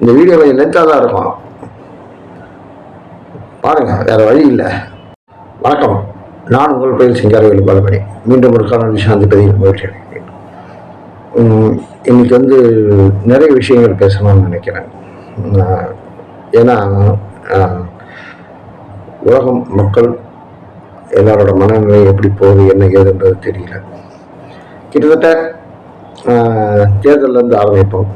இந்த வீடியோ கொஞ்சம் லென்த்தாக தான் இருக்கும், பாருங்க, வேற வழி இல்லை. வணக்கம், நான் உங்கள் பயில் சிங்காரவேலு பாலமணி. மீண்டும் ஒரு கால விஷயம் பதிவு முயற்சி. இன்னைக்கு நிறைய விஷயங்கள் பேசணும்னு நினைக்கிறேன். ஏன்னா உலகம் மக்கள் எல்லாரோட மனநிலை எப்படி போகுது என்ன ஏதுன்றது தெரியல. கிட்டத்தட்ட தேர்தலிருந்து ஆரம்பிப்போம்.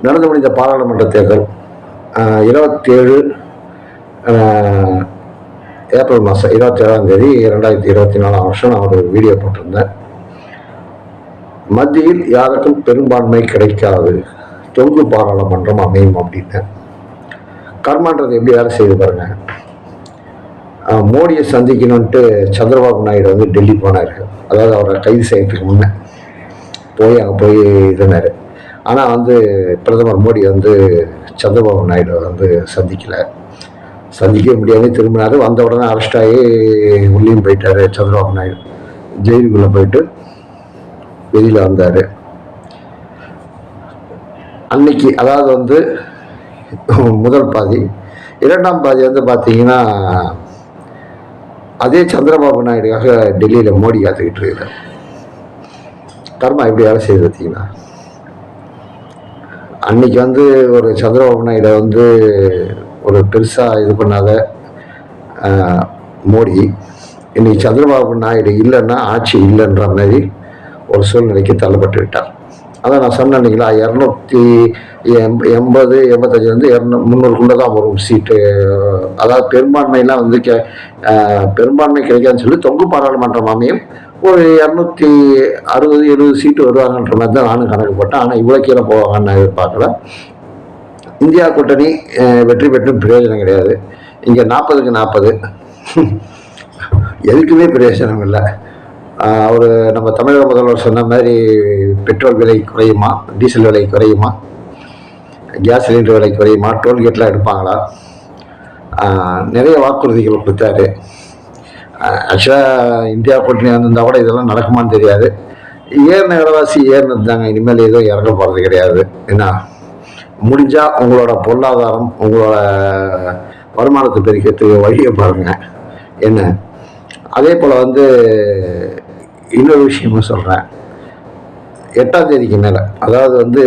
நடந்து முடிந்த பாராளுமன்ற தேர்தல் 27 ஏப்ரல் மாதம் 27ஆம் தேதி 2024 நான் ஒரு வீடியோ போட்டிருந்தேன். மத்தியில் யாருக்கும் பெரும்பான்மை கிடைக்காது, தொங்கு பாராளுமன்றம் அமையும் அப்படின்னு. கர்மான்றது எப்படி வேலை செய்து பாருங்க. மோடியை சந்திக்கணும்ட்டு சந்திரபாபு நாயுடு டெல்லி போனார். அதாவது அவரை கைது செய்யறதுக்கு முன்னே அங்கே போய் இருந்தார். ஆனால் பிரதமர் மோடி சந்திரபாபு நாயுடு சந்திக்கவே முடியாது, திரும்பினார். வந்த உடனே அரெஸ்ட் ஆகி உள்ளேயும் போயிட்டார். சந்திரபாபு நாயுடு ஜெயிலுக்குள்ளே போயிட்டு வெளியில் வந்தார். அன்னைக்கு அதாவது முதல் பாதி. இரண்டாம் பாதி பார்த்தீங்கன்னா அதே சந்திரபாபு நாயுடுக்காக டெல்லியில் மோடி காத்துக்கிட்டு இருக்கிறார். கர்மா எப்படி வேலை செய்து பார்த்தீங்கன்னா, அன்னைக்கு ஒரு சந்திரபாபு நாயுடு ஒரு பெருசாக இது பண்ணாத மோடி இன்னைக்கு சந்திரபாபு நாயுடு இல்லைன்னா ஆட்சி இல்லைன்ற மாதிரி ஒரு சூழ்நிலைக்கு தள்ளப்பட்டு விட்டார். அதான் நான் சொன்னேன் இல்லைங்களா, 280 85 300 தான் வரும் சீட்டு. அதாவது பெரும்பான்மையெல்லாம் பெரும்பான்மை கிடைக்காதுன்னு சொல்லி தொங்கு பாராளுமன்றம் அமையும், ஒரு 260 70 சீட்டு வருவாங்கன்ற மாதிரி தான் நானும் கணக்கு போட்டேன். ஆனால் இவ்வளோ கீழே போவாங்கன்னு நான் எதிர்பார்க்கல. இந்தியா கூட்டணி வெற்றி பெற்றும் பிரயோஜனம் கிடையாது. இங்கே 40க்கு 40 எதுக்குமே பிரயோஜனம் இல்லை. அவர் நம்ம தமிழக முதல்வர் சொன்ன மாதிரி பெட்ரோல் விலை குறையுமா, டீசல் விலை குறையுமா, கேஸ் சிலிண்டர் விலை குறையுமா, டோல்கேட்லாம் எடுப்பாங்களா, நிறைய வாக்குறுதிகள் கொடுத்தாரு. ஆக்சுவலாக இந்தியா கூட்டணி வந்திருந்தால் கூட இதெல்லாம் நடக்குமான்னு தெரியாது. ஏறின விலைவாசி ஏறினது தாங்க, இனிமேல் எதுவும் இறங்க போகிறது கிடையாது. என்ன முடிஞ்சால் உங்களோட பொருளாதாரம் உங்களோட வருமானத்தை பெருக்கிறதுக்கு வழியை பாருங்க. என்ன அதே போல் இன்னொரு விஷயமும் சொல்கிறேன். 8ஆம் தேதிக்கு மேலே, அதாவது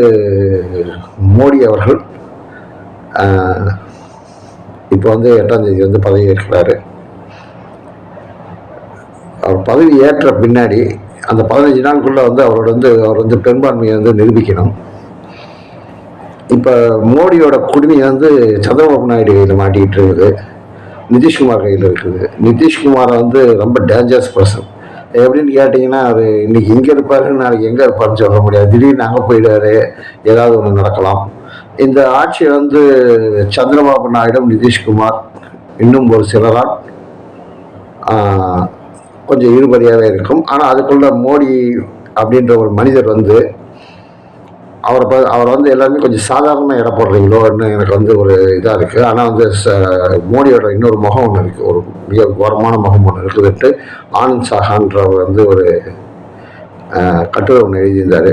மோடி அவர்கள் இப்போ 8ஆம் தேதி பதவி ஏற்கிறாரு. அவர் பதவி ஏற்ற பின்னாடி அந்த 15 நாளுக்குள்ளே அவர் பெரும்பான்மையை நிரூபிக்கணும். இப்போ மோடியோட குடுமி சந்திரபாபு நாயுடு கையில் மாட்டிக்கிட்டு இருக்குது, நிதிஷ்குமார் கையில் இருக்குது. நிதிஷ்குமாரை ரொம்ப டேஞ்சரஸ் பர்சன். எப்படின்னு கேட்டிங்கன்னா, அவர் இன்னைக்கு இங்கே இருப்பார், நாளைக்கு எங்கே இருப்பாருன்னு சொல்ல முடியாது. திடீர்னு அங்கே போயிடுவார், ஏதாவது ஒன்று நடக்கலாம். இந்த ஆட்சி சந்திரபாபு நாயுடு, நிதிஷ்குமார், இன்னும் ஒரு சிலரால் கொஞ்சம் இழுபறியாகவே இருக்கும். ஆனால் அதுக்குள்ள மோடி அப்படின்ற ஒரு மனிதர் அவர் எல்லாருமே கொஞ்சம் சாதாரணமாக இட போடுறீங்களோன்னு எனக்கு ஒரு இதாக இருக்குது. ஆனால் மோடியோட இன்னொரு முகம் ஒன்று இருக்குது, ஒரு மிக கௌரவமான முகம் ஒன்று இருக்குதுன்ட்டு ஆனந்த் சாஹான்றவர் ஒரு கட்டுரை ஒன்று எழுதியிருந்தார்.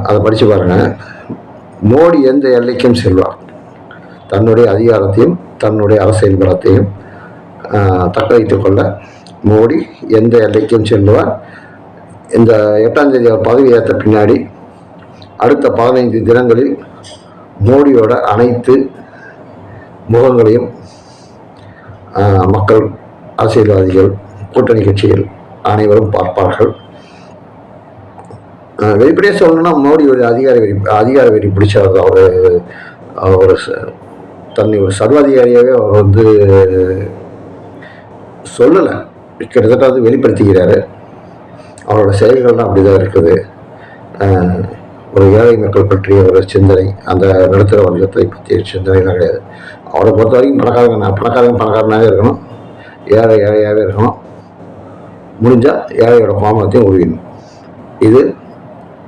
அதை படித்து பாருங்கள். மோடி எந்த எல்லைக்கும் செல்வார், தன்னுடைய அதிகாரத்தையும் தன்னுடைய அரசியல் பலத்தையும் தக்க வைத்துக் கொள்ள மோடி எந்த எல்லைக்கும் செல்வார். இந்த 8ஆம் தேதி அவர் பதவி ஏற்ற பின்னாடி அடுத்த 15 தினங்களில் மோடியோட அனைத்து முகங்களையும் மக்கள், அரசியல்வாதிகள், கூட்டணி கட்சிகள் அனைவரும் பார்ப்பார்கள். வெளிப்படையாக சொல்லணும்னா மோடி ஒரு அதிகார வெறி பிடிச்சவர். அவர் தன்னை ஒரு சர்வாதிகாரியாகவே அவர் சொல்லலை, கிட்டத்தட்ட வெளிப்படுத்திக்கிறாரு. அவரோட செயல்கள்லாம் அப்படிதான் இருக்குது. ஒரு ஏழை மக்கள் பற்றிய ஒரு சிந்தனை, அந்த நடுத்தர வர்க்கத்தை பற்றிய சிந்தனைலாம் கிடையாது. அவரை பொறுத்த வரைக்கும் பணக்காரனாகவே இருக்கணும், ஏழையாகவே இருக்கணும், முடிஞ்சால் ஏழையோட பாமரத்தையும் உருவிடணும். இது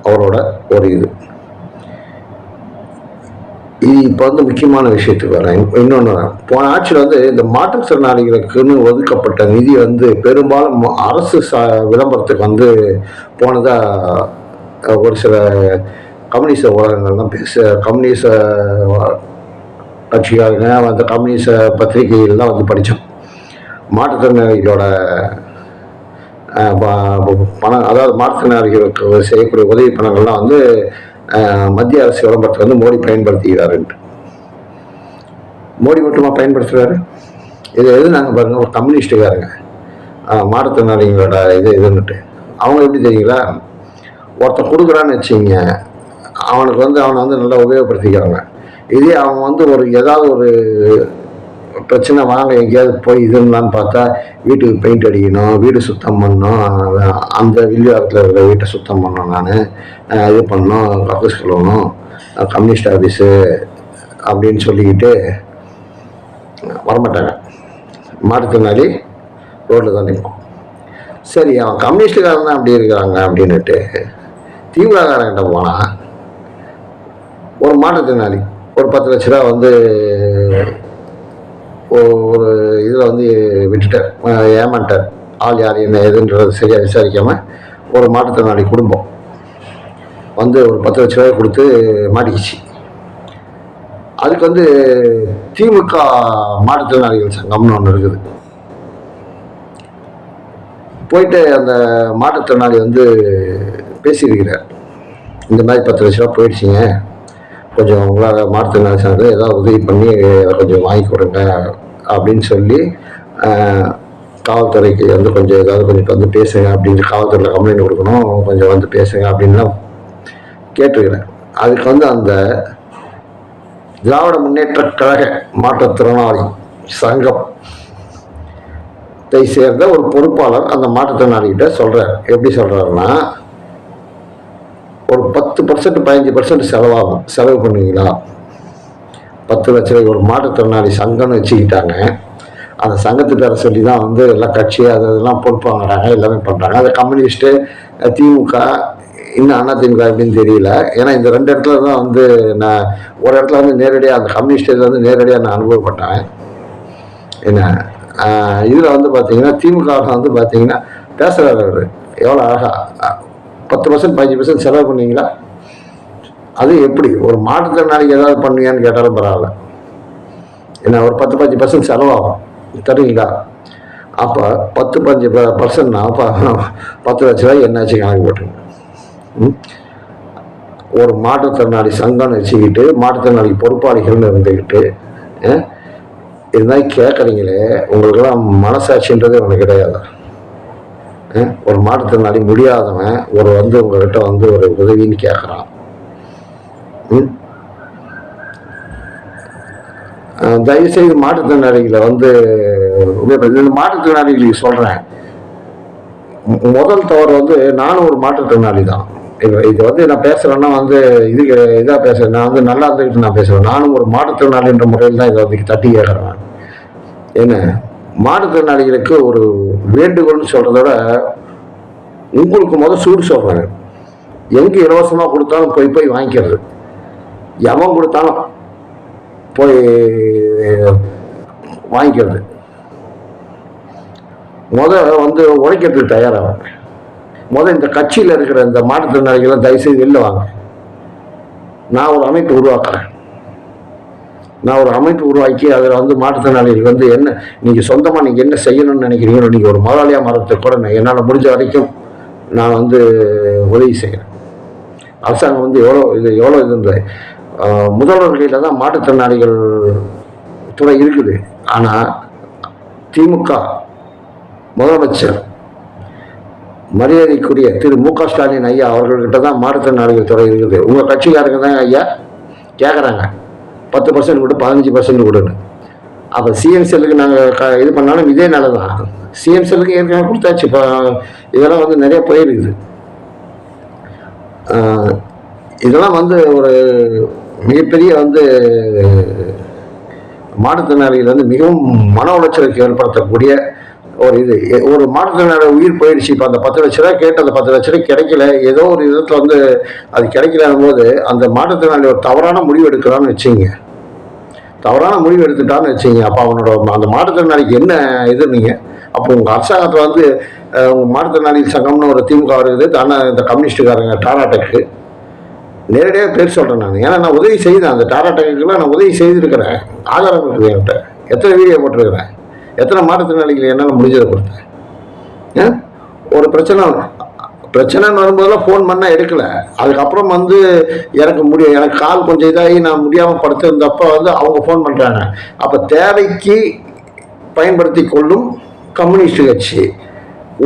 அவரோட ஒரு இது. இப்போ முக்கியமான விஷயத்துக்கு வரேன். இன்னொன்று, போன ஆட்சியில் இந்த மாற்றுத்திறனாளிகளுக்குன்னு ஒதுக்கப்பட்ட நிதி பெரும்பாலும் அரசு விளம்பரத்துக்கு போனதாக ஒரு சில கம்யூனிச ஊடகங்கள்லாம் கம்யூனிச கட்சிக்காரங்க அந்த கம்யூனிச பத்திரிகைகள்லாம் வந்து படித்தோம். மாற்றுத்திறனாளிகளோட பணம், அதாவது மாற்றுத்திறனாளிகளுக்கு செய்யக்கூடிய உதவி பணங்கள்லாம் வந்து மத்திய அரசு விளம்பரத்தை வந்து மோடி பயன்படுத்துகிறாருன்ட்டு. மோடி மட்டுமா பயன்படுத்துகிறாரு? இது எது நாங்கள் பாருங்கள், ஒரு கம்யூனிஸ்டுக்காரங்க மாற்றுத்திறனாளிகளோட இதுன்னுட்டு அவங்க எப்படி தெரியுங்களா, ஒருத்தன் கொடுக்குறான்னு வச்சுங்க, அவனை வந்து நல்லா உபயோகப்படுத்திக்கிறாங்க. இதே அவன் வந்து ஏதாவது ஒரு பிரச்சனை வாங்க எங்கேயாவது போய் இதுன்னு பார்த்தா வீட்டுக்கு பெயிண்ட் அடிக்கணும், வீடு சுத்தம் பண்ணணும், அந்த வில்லிவாரத்தில் இருக்கிற வீட்டை சுத்தம் பண்ணணும், நான் இது பண்ணணும், ஆஃபீஸ் கழுவணும், கம்யூனிஸ்ட் ஆஃபீஸு அப்படின்னு சொல்லிக்கிட்டு வரமாட்டாங்க. மாற்றுத்திறனாளி ரோட்டில் தான் நிற்கும். சரி, அவன் கம்யூனிஸ்டுக்காரன் தான் அப்படி இருக்கிறாங்க அப்படின்னுட்டு திமுககாரங்கிட்ட போனால் ஒரு மாற்றுத்திறனாளி ஒரு 10 லட்ச ரூபா வந்து ஒரு இதில் வந்து விட்டுட்டார், ஏமாட்டார். ஆள் யார் என்ன எதுன்றது சரியாக விசாரிக்காமல் ஒரு மாற்றுத்திறனாளி குடும்பம் வந்து ஒரு 10 லட்ச ரூபாய் கொடுத்து மாட்டிக்கிச்சு. அதுக்கு வந்து திமுக மாற்றுத்திறனாளிகள் சங்கம்னு ஒன்று இருக்குது. போயிட்டு அந்த மாற்றுத்திறனாளி வந்து பேசியிருக்கிறார், இந்த மாதிரி 10 லட்ச ரூபா போயிடுச்சிங்க, கொஞ்சம் உங்களால் மாற்றுத்திறனாளி சங்கத்தில் ஏதாவது உதவி பண்ணி கொஞ்சம் வாங்கி கொடுங்க அப்படின்னு சொல்லி காவல்துறைக்கு வந்து கொஞ்சம் வந்து பேசுங்க அப்படின்னு, காவல்துறையில் கம்ப்ளைண்ட் கொடுக்கணும், கொஞ்சம் வந்து பேசுங்க அப்படின்லாம் கேட்டிருக்கிறேன். அதுக்கு வந்து அந்த திராவிட முன்னேற்ற கழக மாற்றுத்திறனாளி சங்கத்தை சேர்ந்த ஒரு பொறுப்பாளர் அந்த மாற்றுத்திறனாளிகிட்ட சொல்கிறார். எப்படி சொல்கிறாருன்னா, ஒரு 10% 15% செலவு பண்ணுவீங்களா? 10 லட்ச ரூபாய் ஒரு மாற்றுத்திறனாளி சங்கம்னு வச்சுக்கிட்டாங்க. அந்த சங்கத்து பேரை சொல்லி தான் வந்து எல்லாம் கட்சி அதெல்லாம் பொறுப்பு வாங்குறாங்க, எல்லாமே பண்ணுறாங்க. அது கம்யூனிஸ்ட்டு, திமுக, இன்னும் அதிமுக எப்படின்னு தெரியல. ஏன்னா இந்த 2 இடத்துல தான் வந்து நான் ஒரு இடத்துல வந்து நேரடியாக அந்த கம்யூனிஸ்ட் இதில் வந்து நேரடியாக நான் அனுபவப்பட்டேன். என்ன இதில் வந்து பார்த்தீங்கன்னா திமுக வந்து பார்த்தீங்கன்னா பேசுகிறார் அவர் எவ்வளோ அழகாக, 10% 15% செலவு பண்ணீங்களா? அது எப்படி ஒரு மாற்றுத்திறனாளிக்கு ஏதாவது பண்ணுவீங்கன்னு கேட்டாலும் பரவாயில்ல, ஏன்னா ஒரு 10-15% செலவாகும், தருவீங்களா? அப்போ 10-15%னா அப்போ 10 லட்ச ரூபாய் என்னாச்சு கணக்கு போட்டுங்க. ஒரு மாற்றுத்திறனாளி சங்கம்னு வச்சுக்கிட்டு மாற்றுத்திறனாளி பொறுப்பாளிகள்னு இருந்துக்கிட்டு இது மாதிரி கேட்குறீங்களே, உங்களுக்கெல்லாம் மனசாட்சின்றது ஒன்று கிடையாது. ஒரு மாற்றுத்திறனாளி முடியாதவன் வந்து உங்ககிட்ட வந்து ஒரு உதவின்னு கேட்குறான். தயவுசெய்து மாற்றுத்திறனாளிகளை வந்து மாற்றுத்திறனாளிகளுக்கு சொல்கிறேன், முதல் தவறு வந்து நானும் ஒரு மாற்றுத்திறனாளி தான். இது வந்து நான் பேசுகிறேன்னா வந்து இதுக்கு இதாக பேசுகிறேன், நான் வந்து நல்லா இருந்துக்கிட்டு நான் பேசுகிறேன். நானும் ஒரு மாற்றுத்திறனாளின்ற முறையில் தான் இதை வந்து தட்டி கேட்குறேன். என்ன மாற்றுத்திறனாளிகளுக்கு ஒரு வேண்டுகோள்னு சொல்கிறதோட உங்களுக்கு சூடு சொல்கிறேன், எங்கே இலவசமாக கொடுத்தாலும் போய் வாங்கிக்கிறது, எவன் கொடுத்தாலும் போய் வாங்கிக்கிறது. வந்து உழைக்கிறதுக்கு தயாராக இந்த கட்சியில் இருக்கிற இந்த மாற்றுத்திறனாளிகளை தயவுசெய்து வெளில வாங்க. நான் ஒரு அமைப்பு உருவாக்குறேன், நான் ஒரு அமைப்பு உருவாக்கி அதில் வந்து மாற்றுத்திறனாளிகள் வந்து என்ன நீங்கள் சொந்தமாக நீங்கள் என்ன செய்யணும்னு நினைக்கிறீங்களோ, நீங்கள் ஒரு முதலாளியாக மாறத்துக்கு கூட என்னால் முடிஞ்ச வரைக்கும் நான் வந்து உதவி செய்கிறேன். அரசாங்கம் வந்து எவ்வளோ இதுன்ற முதல்வர் கையில் தான் மாற்றுத்திறனாளிகள் துறை இருக்குது. ஆனால் திமுக முதலமைச்சர் மரியாதைக்குரிய திரு மு.க. ஸ்டாலின் ஐயா அவர்கள்கிட்ட தான் மாற்றுத்திறனாளிகள் துறை இருக்குது. உங்கள் கட்சிக்காரங்க தான் ஐயா கேட்குறாங்க 10% கூட 15% கொடுன்னு. அப்போ சிஎம் செல்லுக்கு நாங்கள் இது பண்ணாலும் இதே நிலை தான். சிஎம் செல்லுக்கு ஏற்கனவே கொடுத்தாச்சு. இப்போ இதெல்லாம் வந்து நிறைய போயிருக்குது. இதெல்லாம் வந்து ஒரு மிகப்பெரிய வந்து மாற்றுத்திறனாளிகள் வந்து மிகவும் மன உளைச்சலுக்கு ஏற்படுத்தக்கூடிய ஒரு இது. ஒரு மாற்றுத்திறனாளி உயிர் போயிடுச்சு. இப்போ அந்த 10 லட்ச ரூபாய் கேட்டு அந்த 10 லட்ச ரூபாய் கிடைக்கல, ஏதோ ஒரு விதத்தில் வந்து அது கிடைக்கலன்னும் போது அந்த மாற்றுத்திறனாளி ஒரு தவறான முடிவு எடுக்கிறான்னு வச்சுங்க, தவறான முடிவு எடுத்துட்டான்னு வச்சுங்க. அப்போ அவனோட அந்த மாற்றுத்திறனாளிக்கு என்ன இது நீங்கள் அப்போ உங்கள் அரசாங்கத்தில் வந்து உங்கள் மாற்றுத்திறனாளி சங்கம்னு ஒரு திமுக இருக்குது, தானே இந்த கம்யூனிஸ்டுக்காரங்க டாராடெக்கு நேரடியாக பேர் சொல்கிறேன் நான். ஏன்னா நான் உதவி செய்தேன், அந்த டாராட்டெக்குலாம் நான் உதவி செய்திருக்கிறேன். ஆதாரம் இருக்குது என்கிட்ட. எத்தனை வீடியோ போட்டிருக்கிறேன், எத்தனை மாற்றுத்திறனாளிகள் என்னால் முடிஞ்சதை கொடுத்தேன். ஒரு பிரச்சனைன்னு வரும்போதெல்லாம் ஃபோன் பண்ணால் எடுக்கலை. அதுக்கப்புறம் வந்து எனக்கு கால் கொஞ்சம் இதாகி நான் முடியாமல் படுத்திருந்தப்போ வந்து அவங்க ஃபோன் பண்ணுறாங்க. அப்போ தேவைக்கு பயன்படுத்தி கொள்ளும் கம்யூனிஸ்ட் கட்சி,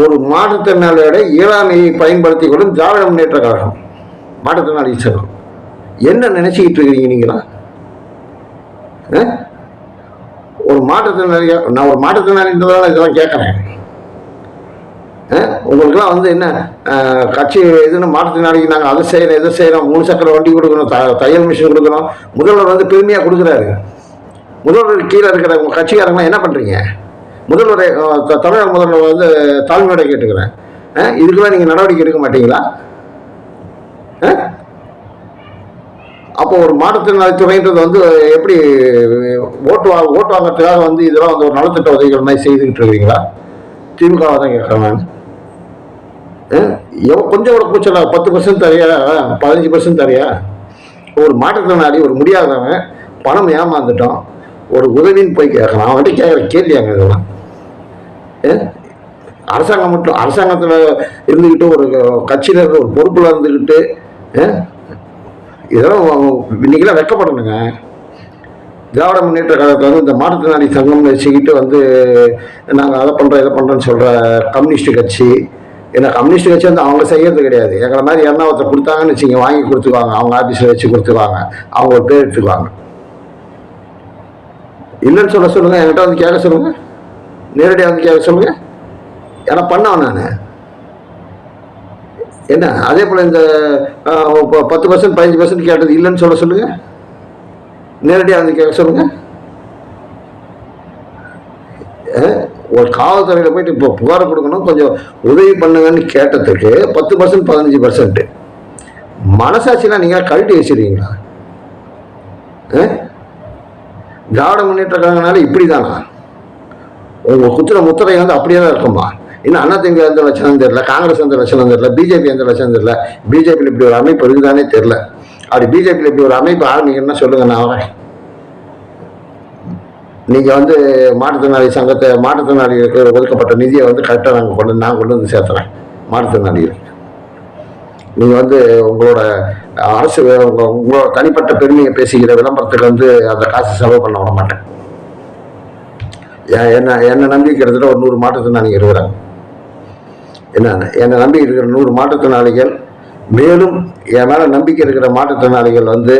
ஒரு மாற்றுத்திறனாளியோட இயலாமையை பயன்படுத்தி கொள்ளும் திராவிட முன்னேற்ற கழகம், மாற்றுத்திறனாளி சங்கம். என்ன நினைச்சுக்கிட்டு இருக்கிறீங்க நீங்களா? ஒரு மாற்றுத்திறனாளியா, நான் ஒரு மாற்றுத்திறனாளின்றதால இதெல்லாம் கேட்குறேன். உங்களுக்குலாம் வந்து என்ன கட்சி இதுன்னு மாற்றுத்திறனாளிக்கு நாங்கள் அதை செய்கிறோம் இதை செய்கிறோம், 3 சக்கர வண்டி கொடுக்கணும், தையல் மிஷின் கொடுக்கணும். முதல்வர் வந்து பெருமையாக கொடுக்குறாரு. முதல்வர் கீழே இருக்கிற உங்கள் கட்சிக்காரங்களாம் என்ன பண்ணுறீங்க? முதல்வரை தமிழக முதல்வர் வந்து தாழ்மையோட கேட்டுக்கிறேன், இதுக்கெல்லாம் நீங்கள் நடவடிக்கை எடுக்க மாட்டீங்களா? அப்போ ஒரு மாற்றுத்திறனாளி துறைன்றது வந்து எப்படி ஓட்டு வாங்கிறதுக்காக வந்து இதெல்லாம் வந்து ஒரு நலத்திட்ட உதவிகள் மாதிரி செய்துக்கிட்டு இருக்கிறீங்களா? திமுகவை தான் கேட்குறேன் நான். கொஞ்சம் கூட கூச்சலா 10% தரையா, 15% தரையா? ஒரு மாற்றுத்திறனாளி, ஒரு முடியாதவன், பணம் ஏமாந்துட்டோம், ஒரு உதவின்னு போய் கேட்கலாம். அவன்கிட்ட கேட்குற கேள்வியாங்க இதெல்லாம்? அரசாங்கம் மட்டும் அரசாங்கத்தில் இருந்துக்கிட்டு, ஒரு கட்சியில் இருந்த ஒரு பொறுப்பில் இருந்துக்கிட்டு இதெல்லாம் இன்னைக்கெல்லாம் வெட்கப்படணுங்க. திராவிட முன்னேற்ற கழகத்தில் வந்து இந்த மாற்றுத்திறனாளி சங்கம் வச்சுக்கிட்டு வந்து நாங்கள் அதை பண்ணுறோம் இதை பண்ணுறோன்னு சொல்கிற கம்யூனிஸ்ட் கட்சி. ஏன்னா கம்யூனிஸ்ட் கட்சி வந்து அவங்க செய்யறது கிடையாது. எங்களை மாதிரி எண்ணாவத்தை கொடுத்தாங்கன்னு வச்சுங்க, வாங்கி கொடுத்துக்குவாங்க, அவங்க ஆஃபீஸில் வச்சு கொடுத்துக்குவாங்க, அவங்க ஒரு பேர் எடுத்துக்குவாங்க. இல்லைன்னு சொல்லுங்கள், என்கிட்ட வந்து கேட்க சொல்லுங்கள், நேரடியாக வந்து கேட்க சொல்லுங்கள். ஏன்னா பண்ணவன் நான் என்ன. அதே போல் இந்த 10% 15% கேட்டது இல்லைன்னு சொல்லுங்கள், நேரடியாக வந்து கேட்க சொல்லுங்கள். ஒரு காவல்துறையில் போயிட்டு இப்போ புகார் கொடுக்கணும், கொஞ்சம் உதவி பண்ணுங்கன்னு கேட்டதுக்கு 10% 15%. மனசாட்சியெலாம் நீங்கள் கழட்டி வச்சிருக்கீங்களா? திராவிட முன்னேற்ற கழகனால இப்படி தானா? உங்கள் குத்துற முத்திரை வந்து அப்படியே தான் இருக்குமா? இன்னும் அதிமுக எந்த லட்சணம் தெரியல, காங்கிரஸ் எந்த லட்சணம் தெரியல, பிஜேபி எந்த லட்சணம் தெரியல. பிஜேபியில் இப்படி ஒரு அமைப்பு இருக்குதானே தெரியல. அப்படி பிஜேபியில் இப்படி ஒரு அமைப்பு ஆரம்பிக்கணும்னா சொல்லுங்கள், நான் வரேன். நீங்கள் வந்து மாற்றுத்திறனாளி சங்கத்தை, மாற்றுத்திறனாளிகளுக்கு ஒதுக்கப்பட்ட நிதியை வந்து கரெக்டாக நான் கொண்டு வந்து சேர்த்துறேன் மாற்றுத்திறனாளிகளுக்கு. நீங்கள் வந்து உங்களோட அரசு உங்களோட தனிப்பட்ட பெருமையை பேசிக்கிற விளம்பரத்துக்கு வந்து அந்த காசு செலவு பண்ண விட மாட்டேன். என்னை நம்பி கிட்டத்தட்ட ஒரு 100 மாற்றுத்திறனாளிகள் இருக்கிறாங்க. என்னை நம்பி இருக்கிற 100 மாற்றுத்திறனாளிகள், மேலும் என் மேலே நம்பிக்கை இருக்கிற மாற்றுத்திறனாளிகள் வந்து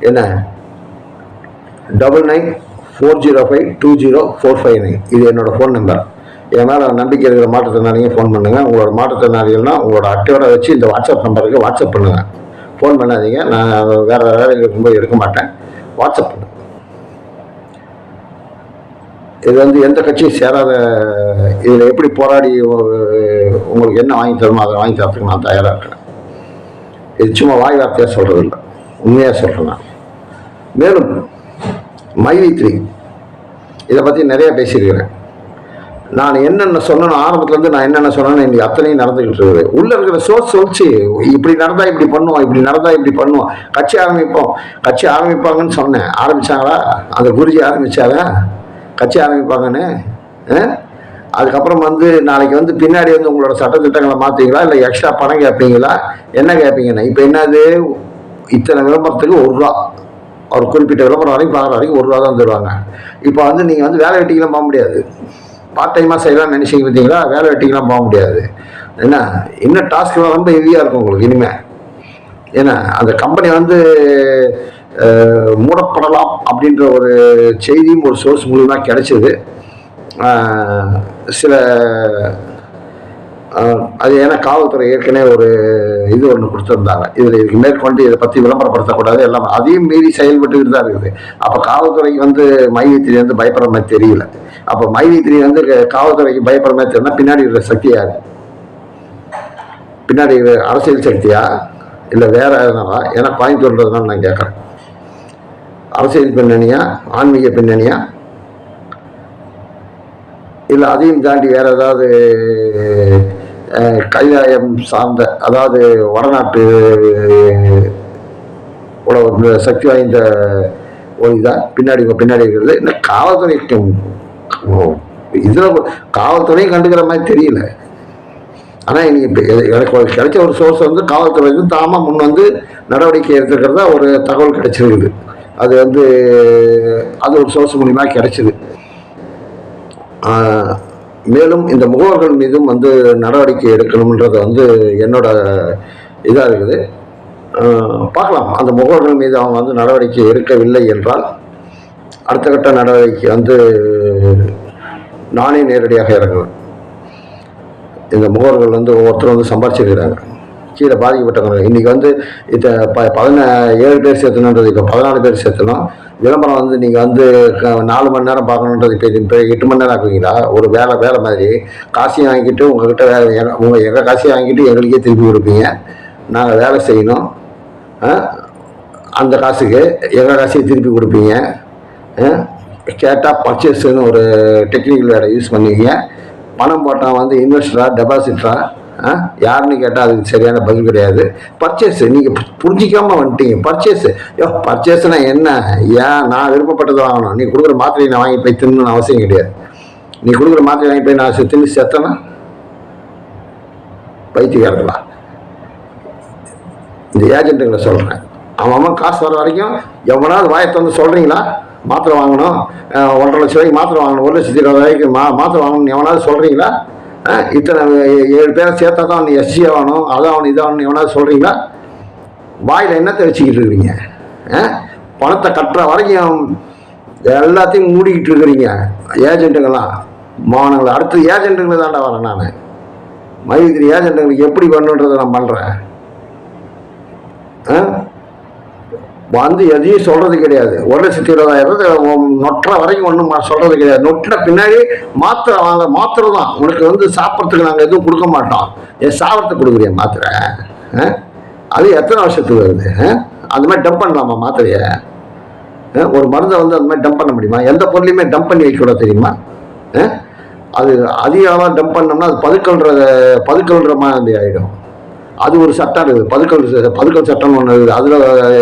என்ன 9994052049 இது என்னோட ஃபோன் நம்பர். என் மேலே நம்பிக்கை இருக்கிற மாற்றுத்திறனாளிங்க ஃபோன் பண்ணுங்கள். உங்களோட மாற்றுத்திறனாளிகள்னால் உங்களோட அட்டையோட வச்சு இந்த வாட்ஸ்அப் நம்பருக்கு வாட்ஸ்அப் பண்ணுங்கள். ஃபோன் பண்ணாதீங்க, நான் வேறு வேலையில் இருக்கும்போது எடுக்க மாட்டேன். வாட்ஸ்அப் பண்ணுங்கள். இது வந்து எந்த கட்சியும் சேராத, இதில் எப்படி போராடி உங்களுக்கு என்ன வாங்கி தருமோ அதை வாங்கி தரத்துக்கு நான் தயாராக இருக்கிறேன். இது சும்மா வாய் வார்த்தையாக சொல்கிறது இல்லை, உண்மையாக சொல்கிறேன் நான். மேலும் மைவி3 இதை பற்றி நிறைய பேசியிருக்கிறேன். நான் என்னென்ன சொன்னேன் ஆரம்பத்துலேருந்து, நான் என்னென்ன சொன்னேன்னு இன்றைக்கி அத்தனையும் நடந்துக்கிட்டு இருக்குது. உள்ளே இருக்கிற சோர்ஸ் சொல்லிச்சு, இப்படி நடந்தால் இப்படி பண்ணுவோம், இப்படி நடந்தால் இப்படி பண்ணுவோம், கட்சி ஆரம்பிப்பாங்கன்னு சொன்னேன். ஆரம்பித்தாங்களா? அந்த குருஜி ஆரம்பித்தாங்க கட்சி ஆரம்பிப்பாங்கன்னு. அதுக்கப்புறம் வந்து நாளைக்கு வந்து பின்னாடி வந்து உங்களோட சட்டத்திட்டங்களை மாற்றுவீங்களா, இல்லை எக்ஸ்ட்ரா பணம் கேட்பீங்களா, என்ன கேட்பீங்கண்ணா? இப்போ என்னது, இத்தனை விளம்பரத்துக்கு ₹1, ஒரு குறிப்பிட்ட விளம்பரம் வரைக்கும் பார்க்குற வரைக்கும் ₹1 தான் தருவாங்க. இப்போ வந்து நீங்கள் வந்து வேலை வெட்டிக்கெலாம் போக முடியாது, பார்ட் டைமாக செய்யலாம்னு நினச்சிங்க பார்த்தீங்களா? வேலை வெட்டிக்கெலாம் போக முடியாது. என்ன இன்னும் டாஸ்க்லாம் ரொம்ப ஹெவியாக இருக்கும் உங்களுக்கு இனிமேல். ஏன்னா அந்த கம்பெனி வந்து மூடப்படலாம் அப்படின்ற ஒரு செய்தியும் ஒரு சோர்ஸ் மூலமாக கிடைச்சிது. சில அது ஏன்னா காவல்துறை ஏற்கனவே ஒரு இது ஒன்று கொடுத்துருந்தாங்க, இதுக்கு மேற்கொண்டு இதை பற்றி விளம்பரப்படுத்தக்கூடாது எல்லாம், அதையும் மீறி செயல்பட்டுக்கிட்டு தான் இருக்குது. அப்போ காவல்துறைக்கு வந்து மைவி3 வந்து பயப்படுற மாதிரி தெரியல. அப்போ மைவி3 வந்து காவல்துறைக்கு பயப்படுற மாதிரி தெரியல. பின்னாடி இருக்கிற சக்தி யாரு? பின்னாடி அரசியல் சக்தியா, இல்லை வேற எதனாலா? ஏன்னா கோயம்புத்தூர்ன்றதுனால நான் கேட்குறேன். அரசியல் பின்னணியா, ஆன்மீக பின்னணியா, இல்லை அதையும் தாண்டி வேற ஏதாவது கைலாயம் சார்ந்த, அதாவது வடநாட்டு இவ்வளோ சக்தி வாய்ந்த ஒரு இதாக பின்னாடி இருக்கிறது. இந்த காவல்துறைக்கு இதில் காவல்துறையும் கண்டுக்கிற மாதிரி தெரியல. ஆனால் இன்னைக்கு எனக்கு கிடைச்ச ஒரு சோர்ஸ் வந்து காவல்துறை வந்து தாமாக முன் வந்து நடவடிக்கை எடுத்துக்கிறதா ஒரு தகவல் கிடைச்சிருக்குது. அது வந்து அது ஒரு சோர்ஸ் மூலிமா கிடைச்சிது. மேலும் இந்த முகவர்கள் மீதும் வந்து நடவடிக்கை எடுக்கணுன்றது வந்து என்னோட இதாக இருக்குது. பார்க்கலாம், அந்த முகவர்கள் மீது அவங்க வந்து நடவடிக்கை எடுக்கவில்லை என்றால் அடுத்த கட்ட நடவடிக்கை வந்து நானே நேரடியாக இறங்குவேன். இந்த முகவர்கள் வந்து ஒவ்வொருத்தரும் வந்து சம்பாரிச்சிருக்கிறாங்க, கீழே பாதிக்கப்பட்டவங்க. இன்றைக்கி வந்து இதை 17 பேர் சேர்த்தணுன்றது இப்போ 14 பேர் சேர்த்தணும். விளம்பரம் வந்து நீங்கள் வந்து 4 மணி நேரம் பார்க்கணுன்றது இப்போ 8 மணி நேரம் ஆக்குவீங்களா? ஒரு வேலை மாதிரி காசையும் வாங்கிட்டு உங்கள்கிட்ட எங்கள் காசையும் வாங்கிட்டு எங்களுக்கே திருப்பி கொடுப்பீங்க. நாங்கள் வேலை செய்யணும், அந்த காசுக்கு எங்கள் காசையை திருப்பி கொடுப்பீங்க. கேட்டால் பர்ச்சேஸ்ன்னு ஒரு டெக்னிக்கல் வேலை யூஸ் பண்ணுவீங்க. பணம் போட்டால் வந்து இன்வெஸ்டரா டெபாசிட்டரா யாருன்னு கேட்டால் அதுக்கு சரியான பதில் கிடையாது. பர்ச்சேஸு நீங்கள் புரிஞ்சிக்காமல் வந்துட்டீங்க. பர்ச்சேஸ்னால் என்ன? ஏன் நான் விருப்பப்பட்டது வாங்கணும்? நீ கொடுக்குற மாத்திரையை நான் வாங்கி போய் தின்னு அவசியம் கிடையாது. நீ கொடுக்குற மாத்திரை வாங்கி போய் நான் தின்னு செத்தனா பைத்தியக்காரங்களா? இந்த ஏஜென்ட்டுங்களை சொல்கிறேன், அவன் காசு வர வரைக்கும் எவனாவது வாயத்தை வந்து சொல்கிறீங்களா? மாத்திரை வாங்கணும், 1,50,000 ரூபாய்க்கு மாத்திரை வாங்கணும், 1,20,000 மாத்திரை வாங்கணும்னு எவனாவது சொல்கிறீங்களா? இத்தனை 7 பேரை சேர்த்தா தான் நீ எஸ்சி ஆகணும், அதாகணும், இதாகணும் எவனாவது சொல்கிறீங்களா? வாயில் என்னத்தை வச்சுக்கிட்டு இருக்கிறீங்க? பணத்தை கட்டுற வரைக்கும் எல்லாத்தையும் மூடிக்கிட்டு இருக்கிறீங்க ஏஜென்ட்டுங்கெல்லாம். மாவனங்களை அடுத்து ஏஜென்ட்டுங்களை தாண்டா வரேன் நான். மைத்திரி ஏஜென்ட்டுங்களுக்கு எப்படி பண்ணுன்றதை நான் பண்ணுறேன். வந்து எதையும் சொல்கிறது கிடையாது. 1,20,000 நொட்டுற வரைக்கும் ஒன்றும் சொல்கிறது கிடையாது. நொட்டின பின்னாடி மாத்திரை வாங்க, மாத்திரை தான் உனக்கு வந்து சாப்பிட்றதுக்கு நாங்கள் எதுவும் கொடுக்க மாட்டோம். சாப்பிட்றதுக்கு கொடுக்குறிய மாத்திரை? அது எத்தனை வருஷத்துக்கு வருது? அந்த மாதிரி டம்ப் பண்ணலாமா மாத்திரையை? ஒரு மருந்தை வந்து அந்த மாதிரி டம்ப் பண்ண முடியுமா? எந்த பொருளையுமே டம்ப் பண்ணி வைக்கூட தெரியுமா? அது அதிக அளவாக டம்ப் பண்ணோம்னா அது பதுக்கல்ற மாதிரி ஆகிடும். அது ஒரு சட்டம் இருக்குது, பதுக்கல் சட்டம்னு ஒன்று இருக்குது. அதில்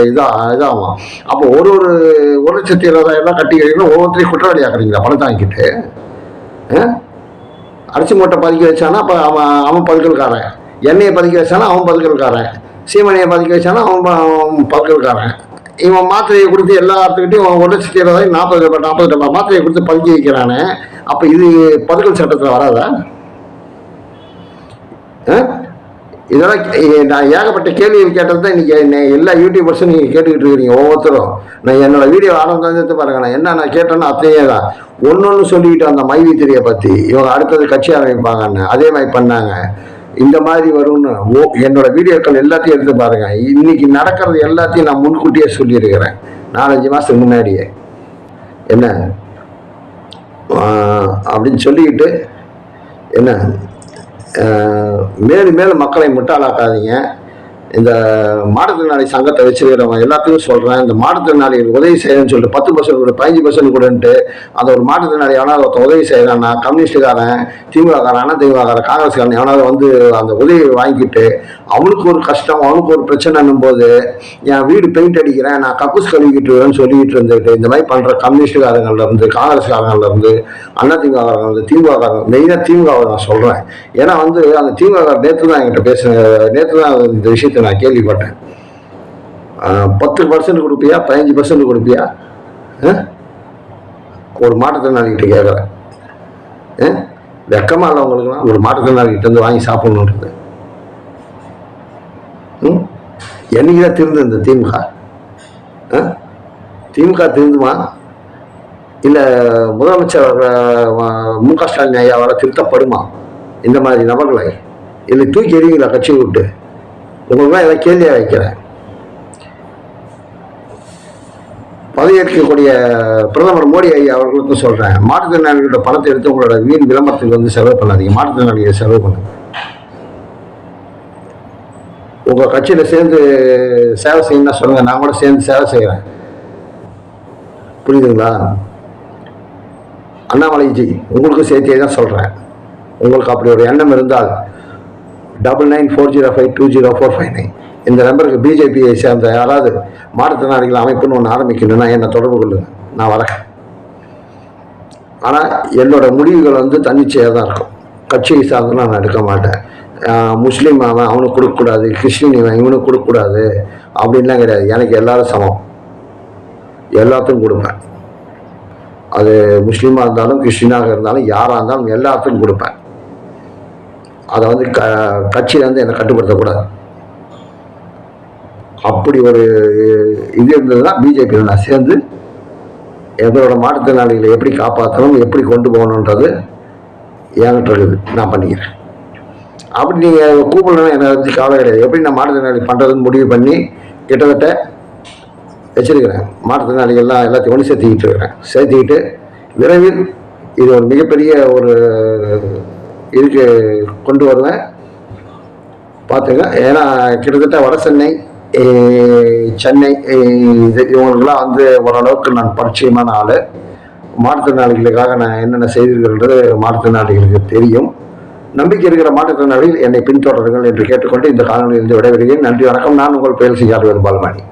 இதாகும். அப்போ ஒரு 1,20,000 கட்டி வைக்கணும். ஒவ்வொருத்தரையும் குற்றவாளி ஆக்குறீங்களா பணத்தை வாங்கிக்கிட்டு? அரிசி மூட்டை பதுக்கி வச்சானா அப்போ அவன் பதுக்கல்காரன். எண்ணெயை பதுக்கி வச்சானா அவன் பதுக்கல்காரன். சீமனையை பதுக்கி வச்சானா அவன் பதுக்கல்காரன். இவன் மாத்திரையை கொடுத்து எல்லாத்துக்கிட்டையும் 1,20,000 40 டப்பா மாத்திரையை கொடுத்து பதுக்கி வைக்கிறானே. அப்போ இது பதுக்கல் சட்டத்தில் வராதா? இதெல்லாம் நான் ஏகப்பட்ட கேள்விகள் கேட்டது தான் இன்றைக்கி எல்லா யூடியூபர்ஸும் நீங்கள் கேட்டுக்கிட்டு இருக்கிறீங்க ஒவ்வொருத்தரும். நான் என்னோடய வீடியோ ஆரம்பித்து பாருங்கள், நான் என்ன கேட்டேன்னா அத்தையே தான் ஒன்று சொல்லிக்கிட்டு அந்த மைவித்திரியை பற்றி இவங்க அடுத்தது கட்சி ஆரம்பிப்பாங்கன்னு அதே மாதிரி பண்ணாங்க. இந்த மாதிரி வரும்னு என்னோடய வீடியோக்கள் எல்லாத்தையும் எடுத்து பாருங்கள். இன்றைக்கி நடக்கிறது எல்லாத்தையும் நான் முன்கூட்டியே சொல்லியிருக்கிறேன் 4-5 மாதத்துக்கு முன்னாடியே. என்ன அப்படின்னு சொல்லிக்கிட்டு என்ன மேலும் மக்களை முட்டாளாக்காதீங்க. இந்த மாற்றுத்திறனாளி சங்கத்தை வச்சிருக்கிறவங்க எல்லாத்தையும் சொல்கிறேன், இந்த மாற்றுத்திறனாளிகள் உதவி செய்யணும்னு சொல்லிட்டு 10% கூட 15% கூடன்ட்டு அந்த ஒரு மாற்றுத்திறனாளி எவனாவது ஒருத்தன் உதவி செய்கிறான்னா கம்யூனிஸ்டுக்காரன், திமுககாரன், திமுககாரன், காங்கிரஸ்காரன் எவனாவது வந்து அந்த உதவியை வாங்கிட்டு அவனுக்கு ஒரு கஷ்டம், அவனுக்கு ஒரு பிரச்சனைன்னும் போது என் வீடு பெயிண்ட் அடிக்கிறேன், நான் கக்கூஸ் கழுவிக்கிட்டு சொல்லிக்கிட்டு இருந்துட்டு இந்த மாதிரி பண்ணுற கம்யூனிஸ்டுக்காரங்கள்லேருந்து, காங்கிரஸ்காரங்கள்லேருந்து, அதிமுககாரங்கள்லேருந்து, திமுககாரங்க, மெயினாக திமுகவை நான் சொல்கிறேன். ஏன்னா வந்து அந்த திமுக நேற்று தான் என்கிட்ட நேற்று தான் இந்த விஷயத்தை நான் கேள்விப்பட்டேன். 10% கொடுப்பியா, 15% கொடுப்பியா? ஒரு மாற்றுத்திறனாளிகிட்ட கேட்குறேன். வெக்கமா இல்லை உங்களுக்குலாம்? ஒரு மாற்றுத்திறனாளிகிட்ட இருந்து வாங்கி சாப்பிடணுன்றது என்னைக்குதான் திருந்து இந்த திமுக திருந்துமா? இல்லை முதலமைச்சர் மு.க. ஸ்டாலின் ஐயாவால் திருத்தப்படுமா இந்த மாதிரி நபர்களை? இல்லை தூக்கி எறிவீங்களா கட்சியை விட்டு? உங்களுக்குலாம் எல்லாம் கேள்வியாக வைக்கிறேன். பதவியேற்கக்கூடிய பிரதமர் மோடி ஐயா அவர்களுக்கும் சொல்கிறேன், மாற்றுத்திறனாளிகளோட பணத்தை எடுத்து உங்களோட வீண் விளம்பரத்துக்கு வந்து செலவு பண்ணாதீங்க. மாற்றுத்திறனாளிகளை செலவு பண்ணுங்க. உங்கள் கட்சியில் சேர்ந்து சேவை செய்யணும்னா சொல்லுங்கள், நான் கூட சேர்ந்து சேவை செய்கிறேன். புரியுதுங்களா? அண்ணாமலைஜி உங்களுக்கும் சேர்த்தியே தான் சொல்கிறேன். உங்களுக்கு அப்படி ஒரு எண்ணம் இருந்தால் 9940520459 இந்த நம்பருக்கு பிஜேபியை சேர்ந்த யாராவது மாற்றுத்திறனாளிகள் அமைப்புன்னு ஒன்று ஆரம்பிக்கணும்னா என்னை தொடர்பு கொள்ளுங்க, நான் வரேன். ஆனால் என்னோட முடிவுகள் வந்து தன்னிச்சையாக தான் இருக்கும். கட்சியை சார்ந்து நான் எடுக்க மாட்டேன். முஸ்லீம் அவனுக்கு கொடுக்கக்கூடாது, கிறிஸ்டின் இவனுக்கு கொடுக்கக்கூடாது அப்படின்லாம் கிடையாது. எனக்கு எல்லாரும் சமம், எல்லாத்துக்கும் கொடுப்பேன். அது முஸ்லீமாக இருந்தாலும் கிறிஸ்டினாக இருந்தாலும் யாராக இருந்தாலும் எல்லாத்துக்கும் கொடுப்பேன். அதை வந்து கட்சியில் வந்து என்னை கட்டுப்படுத்தக்கூடாது. அப்படி ஒரு இது இருந்ததுன்னா பிஜேபியில் நான் சேர்ந்து எங்களோட மாற்றுத்திறனாளிகளை எப்படி காப்பாற்றணும், எப்படி கொண்டு போகணுன்றது என்கிட்ட இருக்குது, நான் பண்ணிக்கிறேன். அப்படி நீங்கள் கூப்பிடணும் என்னை வச்சு கவலை கிடையாது. எப்படி நான் மாற்றுத்திறனாளி பண்ணுறதுன்னு முடிவு பண்ணி கிட்டத்தட்ட வச்சிருக்கிறேன். மாற்றுத்திறனாளிகள்லாம் எல்லாத்தையும் ஒன்று சேர்த்துக்கிட்டு விரைவில் இது ஒரு மிகப்பெரிய ஒரு இதுக்கு கொண்டு வருவேன், பார்த்துங்க. ஏன்னா கிட்டத்தட்ட வட சென்னை, சென்னை இது இவங்களுக்கெல்லாம் வந்து ஓரளவுக்கு நான் பரிச்சயமான ஆள். மாற்றுத்திறனாளிகளுக்காக நான் என்னென்ன செய்திருக்கிறது மாற்றுத்திறனாளிகளுக்கு தெரியும். நம்பிக்கை இருக்கிற மாற்றுத்திறனாளிகள் என்னை பின்தொடருங்கள் என்று கேட்டுக்கொண்டு இந்த காணொலியிலிருந்து விடைபெறுகிறேன். நன்றி, வணக்கம். நான் உங்கள் பேர் செய்யாத பால்மணி.